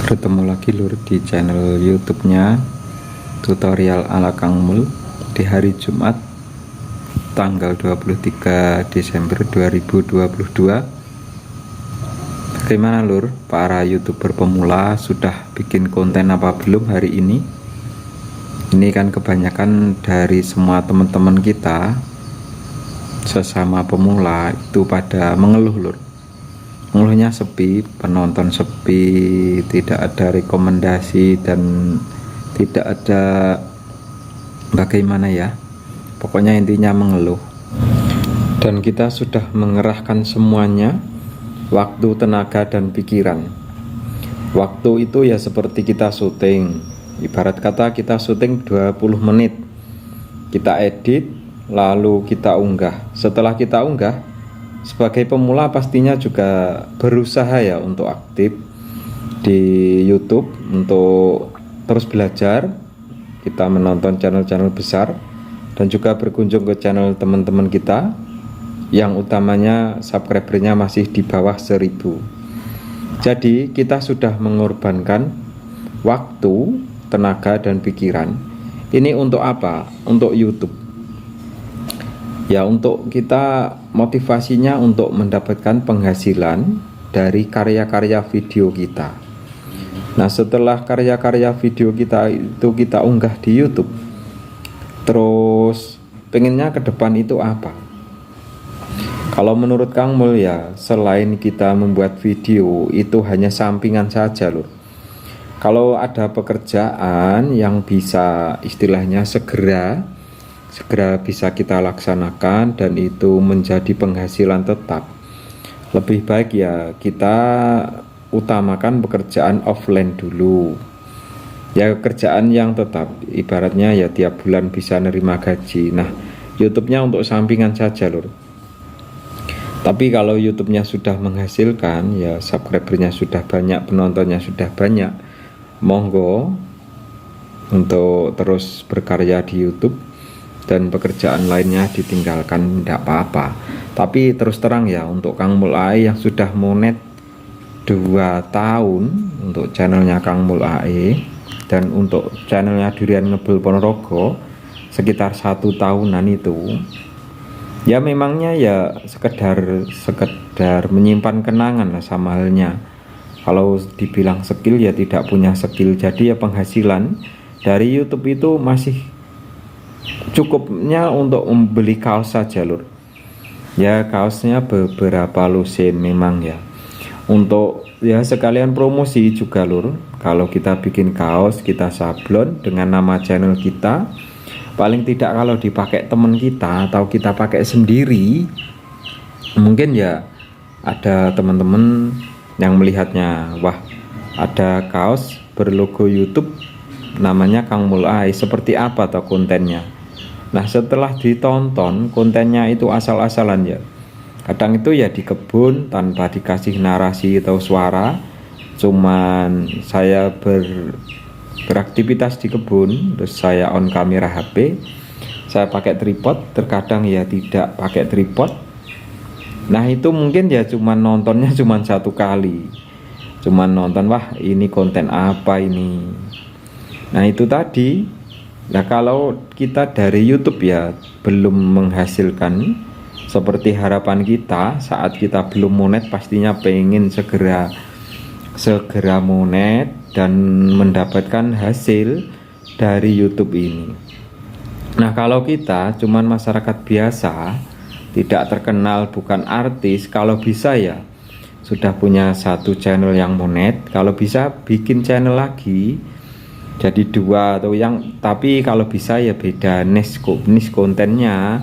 Ketemu lagi lur di channel YouTube-nya Tutorial ala Kang Mul di hari Jumat tanggal 23 Desember 2022. Bagaimana lur, para YouTuber pemula sudah bikin konten apa belum hari ini? Ini kan kebanyakan dari semua teman-teman kita sesama pemula itu pada mengeluh lur. Mengeluhnya sepi, penonton sepi, tidak ada rekomendasi dan tidak ada bagaimana ya, pokoknya intinya mengeluh. Dan kita sudah mengerahkan semuanya, waktu, tenaga, dan pikiran. Waktu itu ya seperti kita syuting, ibarat kata kita syuting 20 menit, kita edit, lalu kita unggah. Setelah kita unggah, sebagai pemula pastinya juga berusaha ya untuk aktif di YouTube, untuk terus belajar. Kita menonton channel-channel besar dan juga berkunjung ke channel teman-teman kita yang utamanya subscribernya masih di bawah 1000. Jadi kita sudah mengorbankan waktu, tenaga, dan pikiran. Ini untuk apa? Untuk YouTube. Ya, untuk kita motivasinya untuk mendapatkan penghasilan dari karya-karya video kita. Nah, setelah karya-karya video kita itu kita unggah di YouTube, terus pengennya ke depan itu apa? Kalau menurut Kang Mul ya, selain kita membuat video itu hanya sampingan saja loh. Kalau ada pekerjaan yang bisa istilahnya segera bisa kita laksanakan dan itu menjadi penghasilan tetap, lebih baik ya kita utamakan pekerjaan offline dulu ya, kerjaan yang tetap, ibaratnya ya tiap bulan bisa nerima gaji. Nah, YouTube-nya untuk sampingan saja lur. Tapi kalau YouTube-nya sudah menghasilkan, ya subscribernya sudah banyak, penontonnya sudah banyak, monggo untuk terus berkarya di YouTube dan pekerjaan lainnya ditinggalkan, tidak apa-apa. Tapi terus terang ya, untuk Kang Mul AE yang sudah monet 2 tahun untuk channelnya Kang Mul AE, dan untuk channelnya Durian Ngebul Ponorogo sekitar 1 tahunan itu, ya memangnya ya sekedar menyimpan kenangan lah, sama halnya kalau dibilang skill ya tidak punya skill. Jadi ya penghasilan dari YouTube itu masih cukupnya untuk membeli kaos saja lur. Ya kaosnya beberapa lusin memang ya, untuk ya sekalian promosi juga lur. Kalau kita bikin kaos, kita sablon dengan nama channel kita, paling tidak kalau dipakai teman kita atau kita pakai sendiri, mungkin ya ada teman-teman yang melihatnya, wah ada kaos berlogo YouTube namanya Kang Mul AE, seperti apa atau kontennya. Nah, setelah ditonton kontennya itu asal-asalan ya, kadang itu ya di kebun tanpa dikasih narasi atau suara, cuman saya beraktivitas di kebun, terus saya on kamera HP, saya pakai tripod, terkadang ya tidak pakai tripod. Nah, itu mungkin ya cuman nontonnya cuman 1 kali, cuman nonton, wah ini konten apa ini. Nah, itu tadi. Nah, kalau kita dari YouTube ya belum menghasilkan seperti harapan kita, saat kita belum monet pastinya pengen segera monet dan mendapatkan hasil dari YouTube ini. Nah, kalau kita cuman masyarakat biasa, tidak terkenal, bukan artis, kalau bisa ya sudah punya 1 channel yang monet, kalau bisa bikin channel lagi jadi 2 atau yang, tapi kalau bisa ya beda niche kontennya.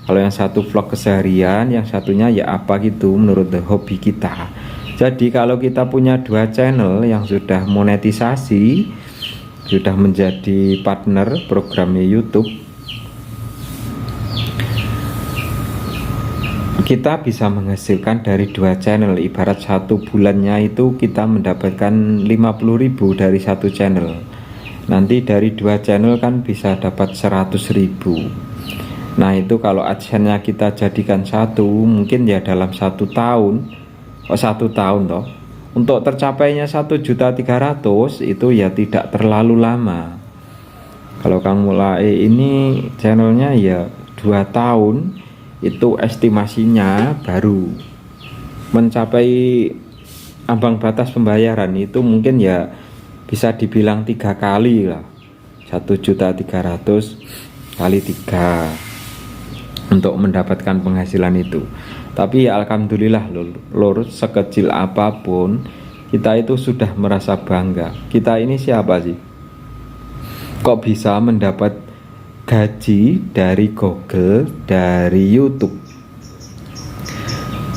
Kalau yang satu vlog keseharian, yang satunya ya apa gitu menurut hobi kita. Jadi kalau kita punya 2 channel yang sudah monetisasi, sudah menjadi partner programnya YouTube, kita bisa menghasilkan dari 2 channel. Ibarat 1 bulannya itu kita mendapatkan 50.000 dari 1 channel. Nanti dari 2 channel kan bisa dapat 100.000. Nah, itu kalau AdSense-nya kita jadikan 1, mungkin ya dalam 1 tahun, 1 tahun toh, untuk tercapainya 1.300.000 itu ya tidak terlalu lama. Kalau Kang Mulai ini channelnya ya 2 tahun, itu estimasinya baru mencapai ambang batas pembayaran. Itu mungkin ya bisa dibilang 3 kali lah, 1.300.000 kali 3 untuk mendapatkan penghasilan itu. Tapi ya alhamdulillah lur, sekecil apapun kita itu sudah merasa bangga. Kita ini siapa sih? Kok bisa mendapat gaji dari Google, dari YouTube?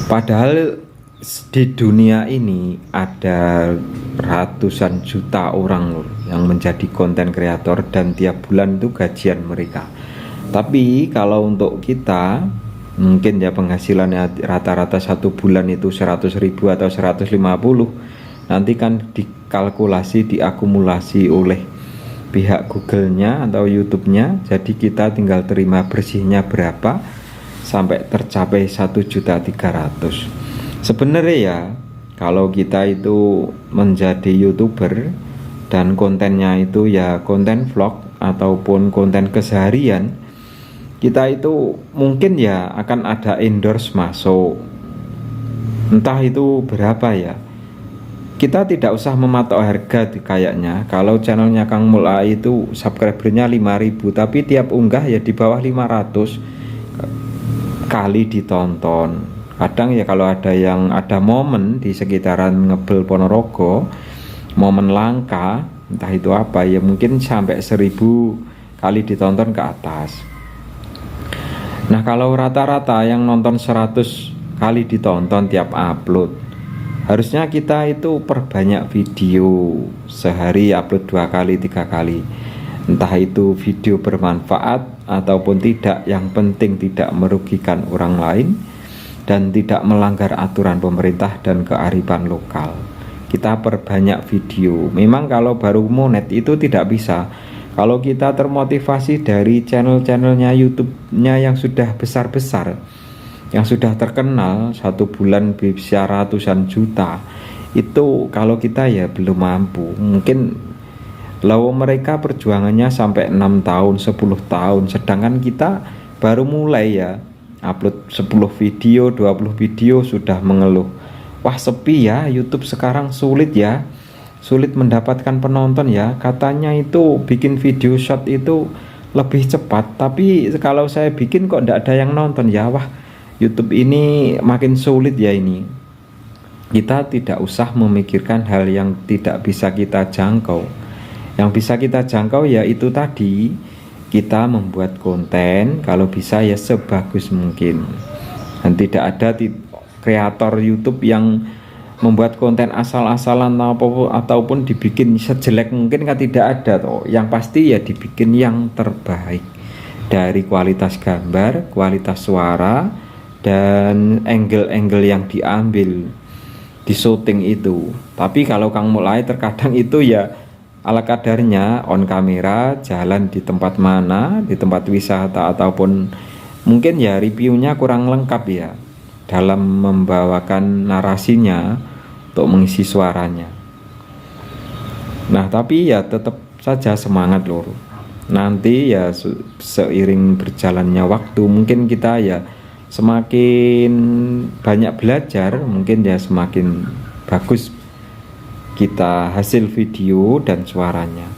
Padahal di dunia ini ada ratusan juta orang lur yang menjadi konten kreator dan tiap bulan itu gajian mereka. Tapi kalau untuk kita mungkin ya penghasilannya rata-rata 1 bulan itu 100.000 atau 150, nanti kan dikalkulasi, diakumulasi oleh pihak Google-nya atau YouTube-nya, jadi kita tinggal terima bersihnya berapa sampai tercapai 1.300.000. Sebenarnya ya kalau kita itu menjadi YouTuber dan kontennya itu ya konten vlog ataupun konten keseharian, kita itu mungkin ya akan ada endorse masuk, entah itu berapa ya. Kita tidak usah mematok harga kayaknya. Kalau channelnya Kang Mulai itu subscribernya 5.000, tapi tiap unggah ya di bawah 500 kali ditonton. Kadang ya kalau ada momen di sekitaran Ngebel Ponorogo, momen langka, entah itu apa ya, mungkin sampai 1.000 kali ditonton ke atas. Nah kalau rata-rata yang nonton 100 kali ditonton tiap upload, harusnya kita itu perbanyak video, sehari upload 2 kali 3 kali. Entah itu video bermanfaat ataupun tidak, yang penting tidak merugikan orang lain dan tidak melanggar aturan pemerintah dan kearifan lokal. Kita perbanyak video. Memang kalau baru monet itu tidak bisa. Kalau kita termotivasi dari channel-channelnya YouTube-nya yang sudah besar-besar, yang sudah terkenal, 1 bulan bisa ratusan juta, itu kalau kita ya belum mampu. Mungkin lalu mereka perjuangannya sampai 6 tahun, 10 tahun, sedangkan kita baru mulai ya, upload 10 video, 20 video sudah mengeluh, wah sepi ya, YouTube sekarang sulit ya, sulit mendapatkan penonton ya, katanya itu bikin video short itu lebih cepat, tapi kalau saya bikin kok tidak ada yang nonton ya, wah YouTube ini makin sulit ya ini. Kita tidak usah memikirkan hal yang tidak bisa kita jangkau. Yang bisa kita jangkau ya itu tadi, kita membuat konten kalau bisa ya sebagus mungkin. Dan tidak ada kreator YouTube yang membuat konten asal-asalan ataupun dibikin sejelek mungkin, kan tidak ada toh. Yang pasti ya dibikin yang terbaik dari kualitas gambar, kualitas suara, dan angle-angle yang diambil di syuting itu. Tapi kalau Kang Mulai terkadang itu ya ala kadarnya, on kamera, jalan di tempat mana, di tempat wisata, ataupun mungkin ya reviewnya kurang lengkap ya dalam membawakan narasinya untuk mengisi suaranya. Nah tapi ya tetap saja semangat lur. Nanti ya seiring berjalannya waktu, mungkin kita ya semakin banyak belajar, mungkin ya semakin bagus kita hasil video dan suaranya.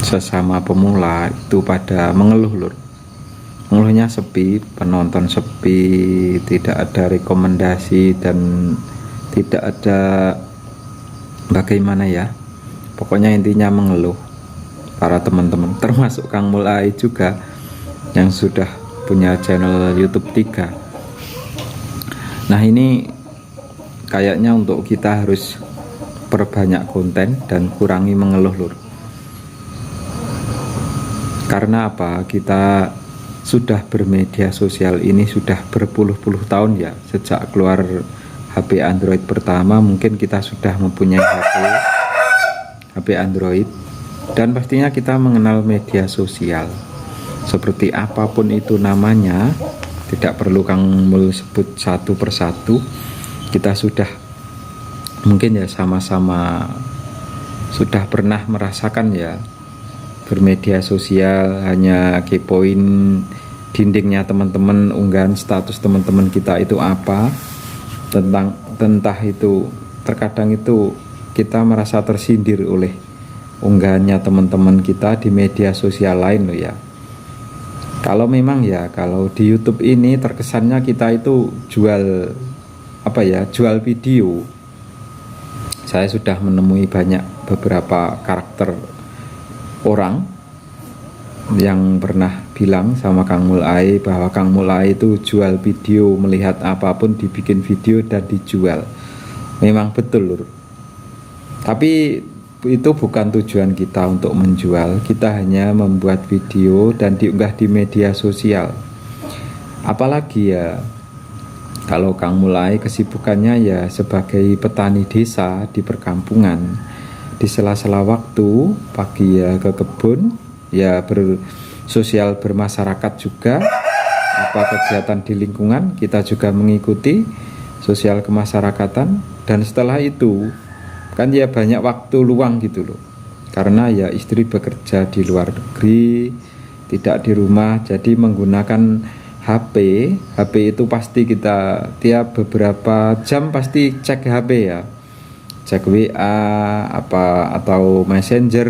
Sesama pemula itu pada mengeluh lur, mengeluhnya sepi, penonton sepi, tidak ada rekomendasi dan tidak ada bagaimana ya, pokoknya intinya mengeluh para teman-teman, termasuk Kang Mulai juga yang sudah punya channel YouTube 3. Nah ini kayaknya untuk kita harus perbanyak konten dan kurangi mengeluh lur. Karena apa? Kita sudah bermedia sosial ini sudah berpuluh-puluh tahun ya, sejak keluar HP Android pertama mungkin kita sudah mempunyai HP Android, dan pastinya kita mengenal media sosial seperti apapun itu namanya, tidak perlu Kang Mul sebut satu persatu. Kita sudah mungkin ya sama-sama sudah pernah merasakan ya bermedia sosial hanya kepoin dindingnya teman-teman, unggahan status teman-teman kita itu apa, tentang itu terkadang itu kita merasa tersindir oleh unggahannya teman-teman kita di media sosial lain loh ya. Kalau memang ya, kalau di YouTube ini terkesannya kita itu jual jual video. Saya sudah menemui beberapa karakter orang yang pernah bilang sama Kang Mulai bahwa Kang Mulai itu jual video, melihat apapun dibikin video dan dijual. Memang betul lur. Tapi itu bukan tujuan kita untuk menjual. Kita hanya membuat video dan diunggah di media sosial. Apalagi ya kalau Kang Mulai kesibukannya ya sebagai petani desa di perkampungan. Di sela-sela waktu pagi ya ke kebun, ya bersosial bermasyarakat juga, apa kegiatan di lingkungan kita juga mengikuti sosial kemasyarakatan. Dan setelah itu kan ya banyak waktu luang gitu loh, karena ya istri bekerja di luar negeri, tidak di rumah, jadi menggunakan HP itu pasti kita tiap beberapa jam pasti cek HP ya, cek WA atau Messenger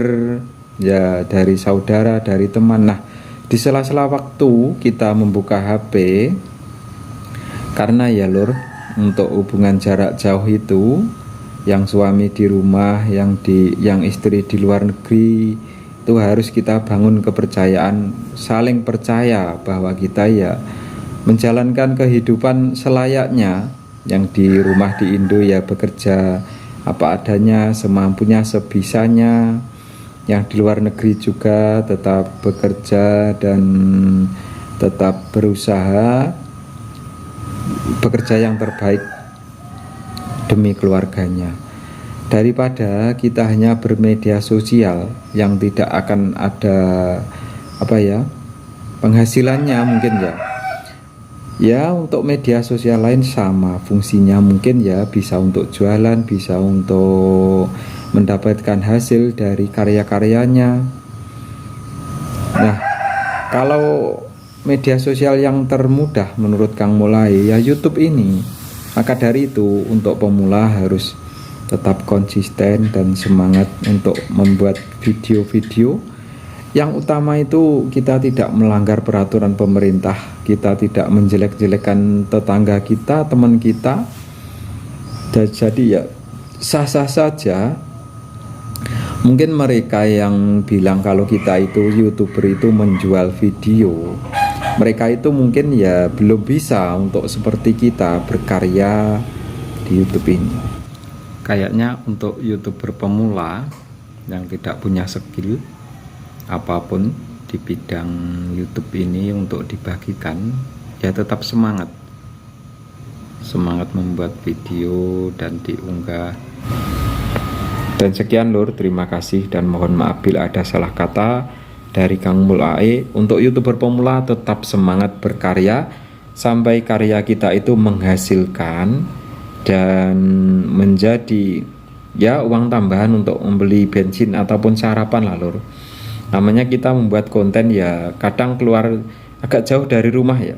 ya, dari saudara, dari teman. Nah, di sela-sela waktu kita membuka HP, karena ya lur, untuk hubungan jarak jauh itu, yang suami di rumah, yang istri di luar negeri, itu harus kita bangun kepercayaan, saling percaya bahwa kita ya menjalankan kehidupan selayaknya. Yang di rumah di Indo ya bekerja apa adanya, semampunya, sebisanya. Yang di luar negeri juga tetap bekerja dan tetap berusaha bekerja yang terbaik demi keluarganya, daripada kita hanya bermedia sosial yang tidak akan ada penghasilannya. Mungkin ya untuk media sosial lain sama fungsinya, mungkin ya bisa untuk jualan, bisa untuk mendapatkan hasil dari karya-karyanya. Nah, kalau media sosial yang termudah menurut Kang Mulai ya YouTube ini. Maka dari itu untuk pemula harus tetap konsisten dan semangat untuk membuat video-video. Yang utama itu kita tidak melanggar peraturan pemerintah, kita tidak menjelek-jelekan tetangga kita, teman kita. Jadi ya sah-sah saja. Mungkin mereka yang bilang kalau kita itu YouTuber itu menjual video, mereka itu mungkin ya belum bisa untuk seperti kita berkarya di YouTube ini. Kayaknya untuk YouTuber pemula yang tidak punya skill apapun di bidang YouTube ini untuk dibagikan, ya tetap semangat membuat video dan diunggah. Dan sekian lur, terima kasih dan mohon maaf bila ada salah kata dari Kang Mulai. Untuk YouTuber pemula tetap semangat berkarya sampai karya kita itu menghasilkan dan menjadi ya uang tambahan untuk membeli bensin ataupun sarapan lah lur. Namanya kita membuat konten ya kadang keluar agak jauh dari rumah ya.